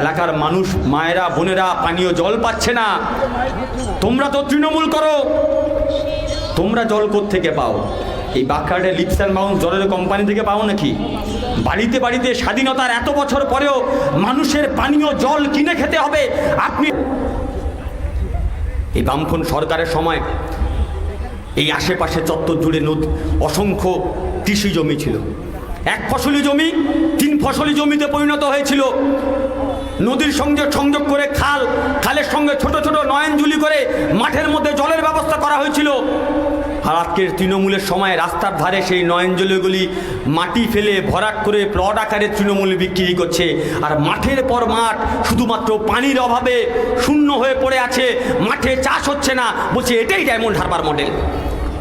এলাকার মানুষ, মায়েরা বোনেরা পানীয় জল পাচ্ছে না। তোমরা তো তৃণমূল করো, তোমরা জল কোত্থেকে পাও? এই বাঁকড়াটে লিপস অ্যান্ড বাউন্স জলের কোম্পানি থেকে পাও নাকি? বাড়িতে বাড়িতে স্বাধীনতার এত বছর পরেও মানুষের পানীয় জল কিনে খেতে হবে। আপনি এই বামফ্রন্ট সরকারের সময় এই আশেপাশে চত্বর জুড়ে অসংখ্য কৃষি জমি ছিল। এক ফসলি জমি 3 ফসলি জমিতে পরিণত হয়েছিল। নদীর সঙ্গে সংযোগ করে খালের সঙ্গে ছোট ছোট নয়নজুলি করে মাঠের মধ্যে জলের ব্যবস্থা করা হয়েছিল। আর আজকের তৃণমূলের সময় রাস্তার ধারে সেই নয়নজলিগুলি মাটি ফেলে ভরাট করে প্লট আকারে তৃণমূল বিক্রি করছে। আর মাঠের পর মাঠ শুধুমাত্র পানির অভাবে শূন্য হয়ে পড়ে আছে, মাঠে চাষ হচ্ছে না। বলছে এটাই ডায়মন্ড হারবার মডেল।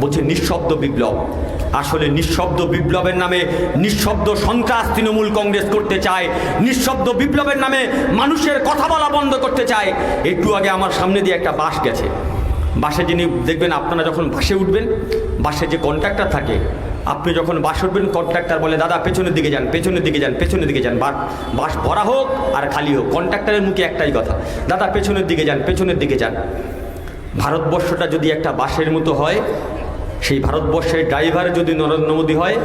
বলছে নিঃশব্দ বিপ্লব। আসলে নিঃশব্দ বিপ্লবের নামে নিঃশব্দ সন্ত্রাস তৃণমূল কংগ্রেস করতে চায়। নিঃশব্দ বিপ্লবের নামে মানুষের কথা বলা বন্ধ করতে চায়। একটু আগে আমার সামনে দিয়ে একটা বাস গেছে। বাসে যিনি দেখবেন, আপনারা যখন বাসে উঠবেন, বাসে যে কন্ট্রাক্টর থাকে, আপনি যখন বাস উঠবেন, কন্ট্রাক্টর বলে দাদা পেছনের দিকে যান, পেছনের দিকে যান, পেছনের দিকে যান। বাস ভরা হোক আর খালি হোক, কন্ট্রাক্টরের মুখে একটাই কথা, দাদা পেছনের দিকে যান, পেছনের দিকে যান। ভারতবর্ষটা যদি একটা বাসের মতো হয়, সেই ভারতবর্ষের ড্রাইভার যদি নরেন্দ্র মোদী হয়,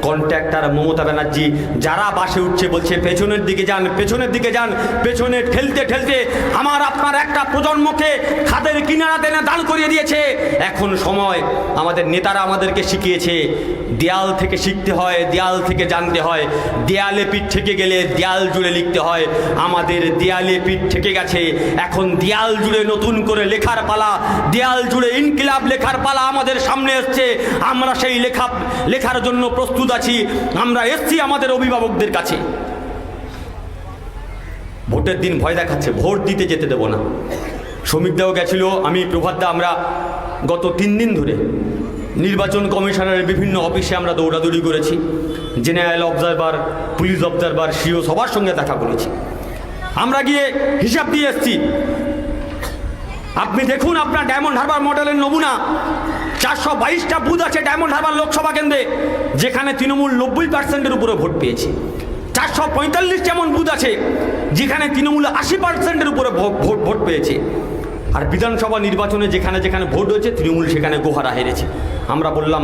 কন্ট্রাক্টর মমতা ব্যানার্জি, যারা বাসে উঠছে বলছে পেছনের দিকে যান, পেছনের দিকে যান। পেছনে ঠেলতে ঠেলতে আমার আপনার একটা প্রজন্মকে খাদের কিনারা টেনে দাঁড় করিয়ে দিয়েছে। এখন সময়, আমাদের নেতারা আমাদেরকে শিখিয়েছে, দেয়াল থেকে শিখতে হয়, দেয়াল থেকে জানতে হয়। দেয়ালে পিঠ থেকে গেলে দেয়াল জুড়ে লিখতে হয়। আমাদের দেয়ালে পিঠ থেকে গেছে, এখন দেয়াল জুড়ে নতুন করে লেখার পালা। দেয়াল জুড়ে ইনকিলাব লেখার পালা আমাদের সামনে এসছে। আমরা সেই লেখার জন্য প্রস্তুত আছি। আমরা এসছি আমাদের অভিভাবকদের কাছে। ভোটের দিন ভয় দেখাচ্ছে, ভোট দিতে যেতে দেব না। শ্রমিকদাও গেছিল, আমি প্রভাতদা, আমরা গত 3 দিন ধরে নির্বাচন কমিশনের বিভিন্ন অফিসে আমরা দৌড়াদৌড়ি করেছি। General observer, police observer, CO সবার সঙ্গে দেখা করেছি। আমরা গিয়ে হিসাব দিয়ে এসছি। আপনি দেখুন, আপনার ডায়মন্ড হারবার মডেলের নমুনা 422টা বুথ আছে ডায়মন্ড হারবার লোকসভা কেন্দ্রে, যেখানে তৃণমূল 90%-এর উপরে ভোট পেয়েছে। 445 যেমন বুথ আছে যেখানে তৃণমূল 80%-এর উপরে ভোট পেয়েছে। আর বিধানসভা নির্বাচনে যেখানে যেখানে ভোট হয়েছে তৃণমূল সেখানে গোহারা হেরেছে। আমরা বললাম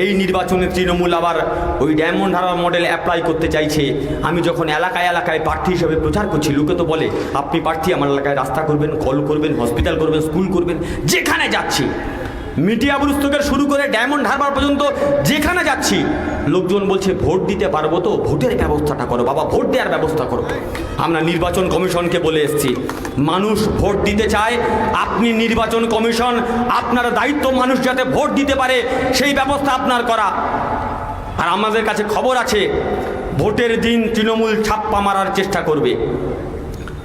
এই নির্বাচনে তৃণমূল আবার ওই ডায়মন্ড হারবার মডেল অ্যাপ্লাই করতে চাইছে। আমি যখন এলাকায় এলাকায় প্রার্থী হিসেবে প্রচার করছি, লোকে তো বলে আপনি প্রার্থী, আমার এলাকায় রাস্তা করবেন, কল করবেন, হসপিটাল করবেন, স্কুল করবেন। যেখানে যাচ্ছি, মিডিয়া বুথ থেকে শুরু করে ডায়মন্ড হারবার পর্যন্ত যেখানে যাচ্ছি, লোকজন বলছে ভোট দিতে পারবো তো, ভোটের ব্যবস্থাটা করো বাবা, ভোট দেওয়ার ব্যবস্থা করো। আমরা নির্বাচন কমিশনকে বলে এসেছি, মানুষ ভোট দিতে চায়, আপনি নির্বাচন কমিশন, আপনার দায়িত্ব মানুষ যাতে ভোট দিতে পারে সেই ব্যবস্থা আপনার করা। আর আমাদের কাছে খবর আছে, ভোটের দিন তৃণমূল ছাপ্পা মারার চেষ্টা করবে।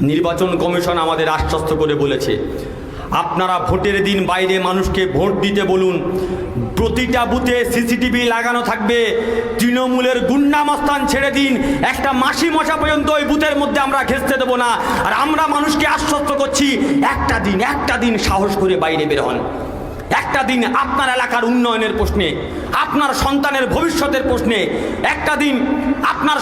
নির্বাচন কমিশন আমাদের আশ্বস্ত করে বলেছে, আপনারা ভোটের দিন বাইরে মানুষকে ভোট দিতে বলুন। প্রতিটা বুথে সিসিটিভি লাগানো থাকবে। তৃণমূলের গুন্ডামস্তান ছেড়ে দিন, একটা মাসি মশা পর্যন্ত ওই বুথের মধ্যে আমরা ঘেঁচতে দেবো না। আর আমরা মানুষকে আশ্বস্ত করছি, একটা দিন সাহস করে বাইরে বের হন। একটা দিন আপনার এলাকার উন্নয়নের প্রশ্নে, আপনার সন্তানের ভবিষ্যতের প্রশ্নে, একটা দিন আপনার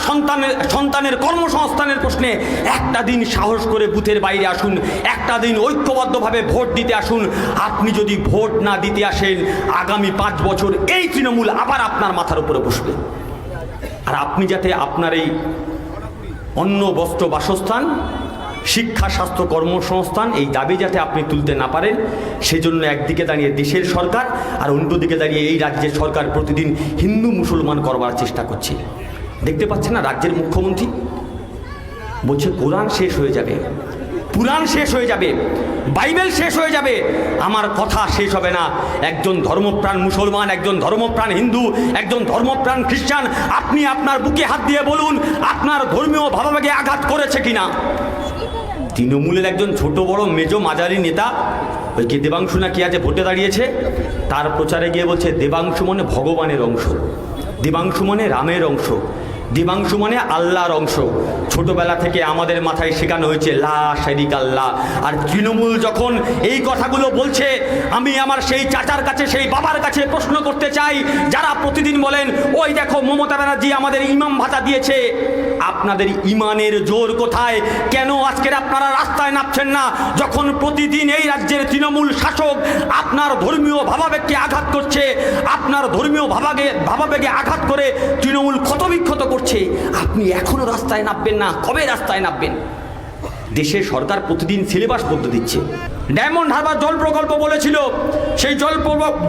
সন্তানের কর্মসংস্থানের প্রশ্নে একটা দিন সাহস করে বুথের বাইরে আসুন। একটা দিন ঐক্যবদ্ধভাবে ভোট দিতে আসুন। আপনি যদি ভোট না দিতে আসেন, আগামী 5 বছর এই তৃণমূল আবার আপনার মাথার উপরে বসবে। আর আপনি যাতে আপনার এই অন্ন, বস্ত্র, বাসস্থান, শিক্ষা, স্বাস্থ্য, কর্মসংস্থান এই দাবি যাতে আপনি তুলতে না পারেন, সেজন্য একদিকে দাঁড়িয়ে দেশের সরকার আর অন্যদিকে দাঁড়িয়ে এই রাজ্যের সরকার প্রতিদিন হিন্দু মুসলমান করবার চেষ্টা করছে। দেখতে পাচ্ছেন না, রাজ্যের মুখ্যমন্ত্রী বলছে কোরআন শেষ হয়ে যাবে, পুরাণ শেষ হয়ে যাবে, বাইবেল শেষ হয়ে যাবে। আমার কথা শেষ হবে না। একজন ধর্মপ্রাণ মুসলমান, একজন ধর্মপ্রাণ হিন্দু, একজন ধর্মপ্রাণ খ্রিস্টান, আপনি আপনার বুকে হাত দিয়ে বলুন আপনার ধর্মীয় ভাবাবেগে আঘাত করেছে কিনা। তৃণমূলের একজন ছোট বড় মেজো মাঝারি নেতা, ওই কি দেবাংশু না কি আছে, ভোটে দাঁড়িয়েছে, তার প্রচারে গিয়ে বলছে দেবাংশু মানে ভগবানের অংশ, দেবাংশু মানে রামের অংশ। দেবাংশু মানে আল্লাহর অংশ। ছোটবেলা থেকে আমাদের মাথায় শেখানো হয়েছে লা শারিকা আল্লাহ। আর তৃণমূল যখন এই কথাগুলো বলছে, আমি আমার সেই চাচার কাছে, সেই বাবার কাছে প্রশ্ন করতে চাই, যারা প্রতিদিন বলেন ওই দেখো মমতা ব্যানার্জি আমাদের ইমাম ভাতা দিয়েছে, আপনাদের ইমানের জোর কোথায়? কেন আজকের আপনারা রাস্তায় নামছেন না, যখন প্রতিদিন এই রাজ্যের তৃণমূল শাসক আপনার ধর্মীয় ভাবাবেগকে আঘাত করছে, আপনার ধর্মীয় ভাবাবেগে আঘাত করে তৃণমূল ক্ষতবিক্ষত করছে, আপনি এখনো রাস্তায় নামবেন না? কবে রাস্তায় নামবেন? দেশের সরকার প্রতিদিন সিলেবাস বদলে দিচ্ছে। ডায়মন্ড হারবার জল প্রকল্প বলেছিল, সেই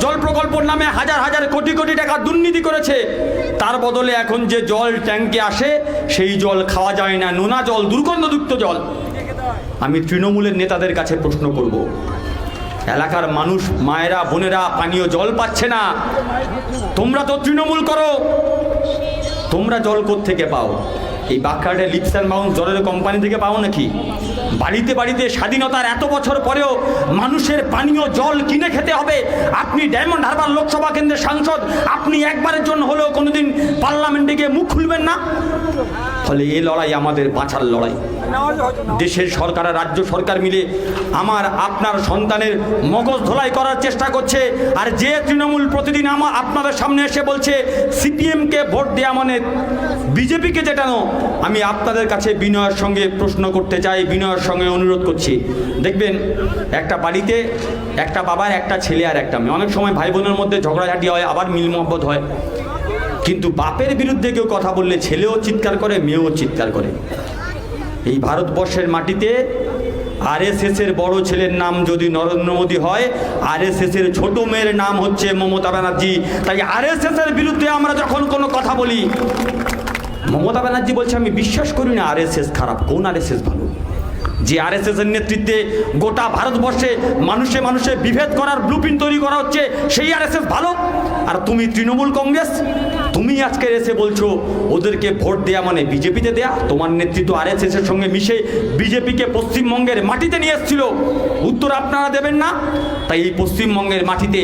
জল প্রকল্পর নামে হাজার হাজার কোটি কোটি টাকা দুর্নীতি করেছে। তার বদলে এখন যে জল ট্যাঙ্কে আসে সেই জল খাওয়া যায় না, নোনা জল, দুর্গন্ধযুক্ত জল। আমি তৃণমূলের নেতাদের কাছে প্রশ্ন করব, এলাকার মানুষ, মায়েরা, বোনেরা পানীয় জল পাচ্ছে না, তোমরা তো তৃণমূল করো, তোমরা জল কোত্থেকে পাও? এই বাঁকড়াটে লিপস অ্যান্ড বাউন্স জলের কোম্পানি থেকে পাও নাকি? বাড়িতে বাড়িতে স্বাধীনতার এত বছর পরেও মানুষের পানীয় জল কিনে খেতে হবে। আপনি ডায়মন্ড হারবার লোকসভা কেন্দ্রের সাংসদ, আপনি একবারের জন্য হলেও কোনোদিন পার্লামেন্টে গিয়ে মুখ খুলবেন না? ফলে এই লড়াই আমাদের বাঁচার লড়াই। দেশের সরকার আর রাজ্য সরকার মিলে আমার আপনার সন্তানের মগজ ধোলাই করার চেষ্টা করছে। আর যে তৃণমূল প্রতিদিন আপনাদের সামনে এসে বলছে সিপিএমকে ভোট দেওয়া মানে বিজেপিকে জেতানো, আমি আপনাদের কাছে বিনয়ের সঙ্গে প্রশ্ন করতে চাই, বিনয়ের সঙ্গে অনুরোধ করছি। দেখবেন একটা বাড়িতে একটা বাবার একটা ছেলে আর একটা মেয়ে, অনেক সময় ভাই বোনের মধ্যে ঝগড়াঝাটি হয়, আবার মিল মহব্বত হয়, কিন্তু বাপের বিরুদ্ধে কেউ কথা বললে ছেলেও চিৎকার করে, মেয়েও চিৎকার করে। এই ভারতবর্ষের মাটিতে আরএসএসের বড় ছেলের নাম যদি নরেন্দ্র মোদী হয়, আরএসএসের ছোট মেয়ের নাম হচ্ছে মমতা ব্যানার্জি। তাই আরএসএসের বিরুদ্ধে আমরা যখন কোনো কথা বলি, মমতা ব্যানার্জি বলছে আমি বিশ্বাস করি না আরএসএস খারাপ। কোন আরএসএস ভালো? যে আরএসএসের নেতৃত্বে গোটা ভারতবর্ষে মানুষে মানুষে বিভেদ করার ব্লুপ্রিন্ট তৈরি করা হচ্ছে, সেই আরএসএস ভালো। আর তুমি তৃণমূল কংগ্রেস, তুমি আজকে এসে বলছো ওদেরকে ভোট দেয়া মানে বিজেপিতে দেয়া। তোমার নেতৃত্ব আরএসএসের সঙ্গে মিশে বিজেপিকে পশ্চিমবঙ্গের মাটিতে নিয়ে এসেছিল, উত্তর আপনারা দেবেন না। তাই এই পশ্চিমবঙ্গের মাটিতে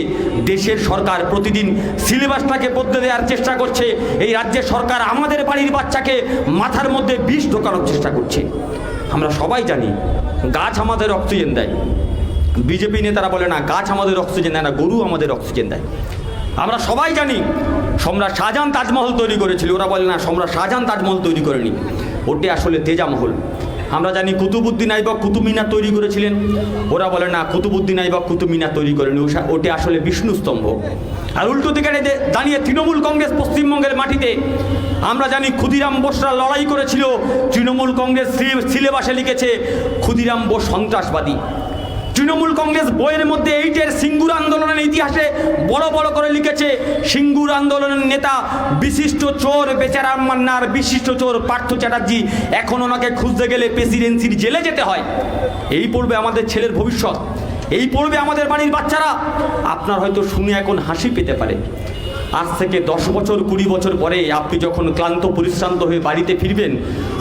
দেশের সরকার প্রতিদিন সিলেবাসটাকে বদলে দেওয়ার চেষ্টা করছে। এই রাজ্যের সরকার আমাদের বাড়ির বাচ্চাকে মাথার মধ্যে বিষ ঢোকানোর চেষ্টা করছে। আমরা সবাই জানি গাছ আমাদের অক্সিজেন দেয়। বিজেপি নেতারা বলে না গাছ আমাদের অক্সিজেন দেয় না, গরু আমাদের অক্সিজেন দেয়। আমরা সবাই জানি সম্রাট শাহজাহান তাজমহল তৈরি করেছিল, ওরা বলে না সম্রাট শাহজাহান তাজমহল তৈরি করেনি, ওটি আসলে তেজামহল। আমরা জানি কুতুবউদ্দিন আইবক কুতুব মিনার তৈরি করেছিলেন, ওরা বলে না কুতুবউদ্দিন আইবক কুতুব মিনার তৈরি করেনি, ওটি আসলে বিষ্ণু স্তম্ভ। আর উল্টো দিকে দাঁড়িয়ে তৃণমূল কংগ্রেস পশ্চিমবঙ্গের মাটিতে আমরা জানি ক্ষুদিরাম বোসরা লড়াই করেছিল, তৃণমূল কংগ্রেস সিলেবাসে লিখেছে ক্ষুদিরাম বোস সন্ত্রাসবাদী। তৃণমূল কংগ্রেস বইয়ের মধ্যে এইটের সিঙ্গুর আন্দোলনের ইতিহাসে বড় বড় করে লিখেছে সিঙ্গুর আন্দোলনের নেতা বিশিষ্ট চোর বেচারাম মান্নার, বিশিষ্ট চোর পার্থ চ্যাটার্জি, এখন ওনাকে খুঁজতে গেলে প্রেসিডেন্সির জেলে যেতে হয়। এই পড়বে আমাদের ছেলের ভবিষ্যৎ, এই পড়বে আমাদের বাড়ির বাচ্চারা। আপনার হয়তো শুনে এখন হাসি পেতে পারে, আজ থেকে 10 বছর 20 বছর পরে আপনি যখন ক্লান্ত পরিশ্রান্ত হয়ে বাড়িতে ফিরবেন,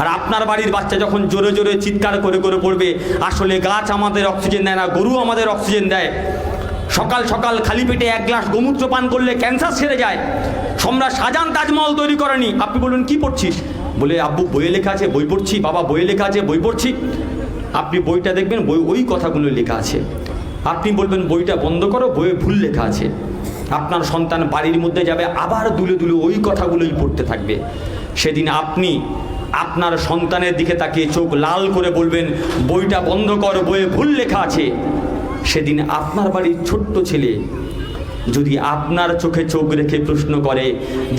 আর আপনার বাড়ির বাচ্চা যখন জোরে জোরে চিৎকার করে করে পড়বে আসলে গাছ আমাদের অক্সিজেন দেয় না, গরু আমাদের অক্সিজেন দেয়। সকাল সকাল খালি পেটে 1 গ্লাস গোমূত্র পান করলে ক্যান্সার সেরে যায়। সম্রাট শাহজাহান তাজমহল তৈরি করেনি। আপনি বলুন কি পড়ছিস? বলে আব্বু বইয়ে লেখা আছে বই পড়ছি, বাবা বইয়ে লেখা আছে বই পড়ছি। আপনি বইটা দেখবেন বই ওই কথাগুলো লেখা আছে, আপনি বলবেন বইটা বন্ধ করো, বইয়ে ভুল লেখা আছে। আপনার সন্তান বাড়ির মধ্যে যাবে, আবার দুলে দুলে ওই কথাগুলোই পড়তে থাকবে। সেদিন আপনি আপনার সন্তানের দিকে তাকিয়ে চোখ লাল করে বলবেন বইটা বন্ধ কর, বইয়ে ভুল লেখা আছে। সেদিন আপনার বাড়ির ছোট্ট ছেলে যদি আপনার চোখে চোখ রেখে প্রশ্ন করে,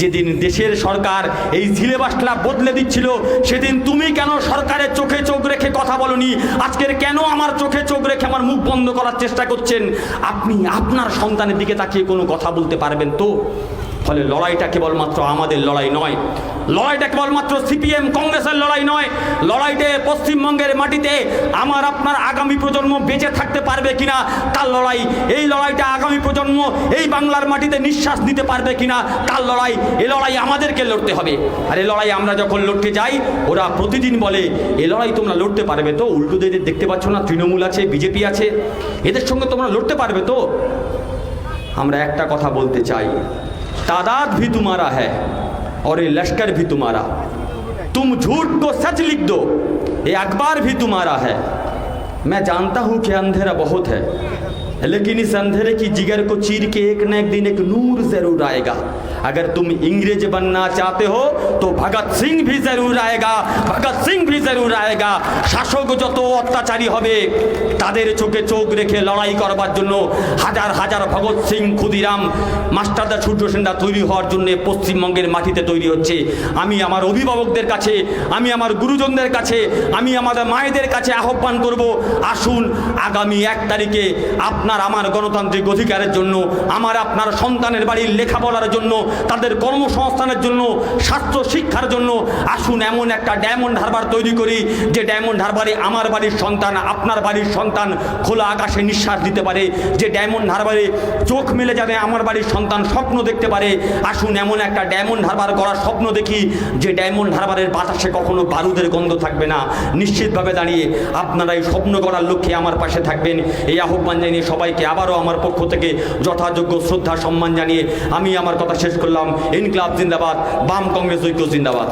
যেদিন দেশের সরকার এই সিলেবাসটা বদলে দিচ্ছিল সেদিন তুমি কেন সরকারের চোখে চোখ রেখে কথা বলনি, আজকের কেন আমার চোখে চোখ রেখে আমার মুখ বন্ধ করার চেষ্টা করছেন, আপনি আপনার সন্তানের দিকে তাকিয়ে কোনো কথা বলতে পারবেন তো? ফলে লড়াইটা কেবলমাত্র আমাদের লড়াই নয়, লড়াইটা কেবলমাত্র সিপিএম কংগ্রেসের লড়াই নয়, লড়াইতে পশ্চিমবঙ্গের মাটিতে আমার আপনার আগামী প্রজন্ম বেঁচে থাকতে পারবে কিনা তার লড়াই। এই লড়াইটা আগামী প্রজন্ম এই বাংলার মাটিতে নিঃশ্বাস দিতে পারবে কিনা তার লড়াই। এই লড়াই আমাদেরকে লড়তে হবে। আর এই লড়াই আমরা যখন লড়তে যাই, ওরা প্রতিদিন বলে এ লড়াই তোমরা লড়তে পারবে তো? উল্টোদের দেখতে পাচ্ছ না, তৃণমূল আছে, বিজেপি আছে, এদের সঙ্গে তোমরা লড়তে পারবে তো? আমরা একটা কথা বলতে চাই, तादाद भी तुम्हारा है और ये लश्कर भी तुम्हारा। तुम झूठ को सच लिख दो, ये अखबार भी तुम्हारा है। मैं जानता हूँ कि अंधेरा बहुत है, लेकिन इस अंधेरे की जिगर को चीर के एक न एक दिन एक नूर जरूर आएगा। अगर तुम इंग्रेज बनना चाहते हो तो भगत सिंह भी जरूर आएगा, भगत सिंह भी जरूर आएगा। শাসক যত অত্যাচারী হবে তাদের চোখে চোখ রেখে লড়াই করবার জন্য হাজার হাজার ভগৎ সিং, ক্ষুদিরাম, মাস্টারদা, সূর্য সেনরা তৈরি হওয়ার জন্য পশ্চিমবঙ্গের মাটিতে তৈরি হচ্ছে। আমি আমার অভিভাবকদের কাছে, আমি আমার গুরুজনদের কাছে, আমি আমাদের মায়েদের কাছে আহ্বান করব, আসুন আগামী 1 তারিখে আপনার আমার গণতান্ত্রিক অধিকারের জন্য, আমার আপনার সন্তানের বাড়ির লেখাপড়ার জন্য, তাদের কর্মসংস্থানের জন্য, স্বাস্থ্য শিক্ষার জন্য আসুন এমন একটা ডায়মন্ড হারবার তৈরি করি যে ডায়মন্ড হারবারে আমার বাড়ির সন্তান, আপনার বাড়ির সন্তান খোলা আকাশে নিঃশ্বাস দিতে পারে, যে ডায়মন্ড হারবারে চোখ মেলে যাবে আমার বাড়ির সন্তান স্বপ্ন দেখতে পারে। আসুন এমন একটা ডায়মন্ড হারবার করার স্বপ্ন দেখি যে ডায়মন্ড হারবারের বাতাসে কখনো বারুদের গন্ধ থাকবে না। নিশ্চিতভাবে দাঁড়িয়ে আপনারা এই স্বপ্ন করার লক্ষ্যে আমার পাশে থাকবেন, এই আহ্বান জানিয়ে সবাইকে আবারও আমার পক্ষ থেকে যথাযোগ্য শ্রদ্ধা সম্মান জানিয়ে আমি আমার কথা শেষ করলাম। ইনকিলাব জিন্দাবাদ, বাম কংগ্রেস ঐক্য জিন্দাবাদ।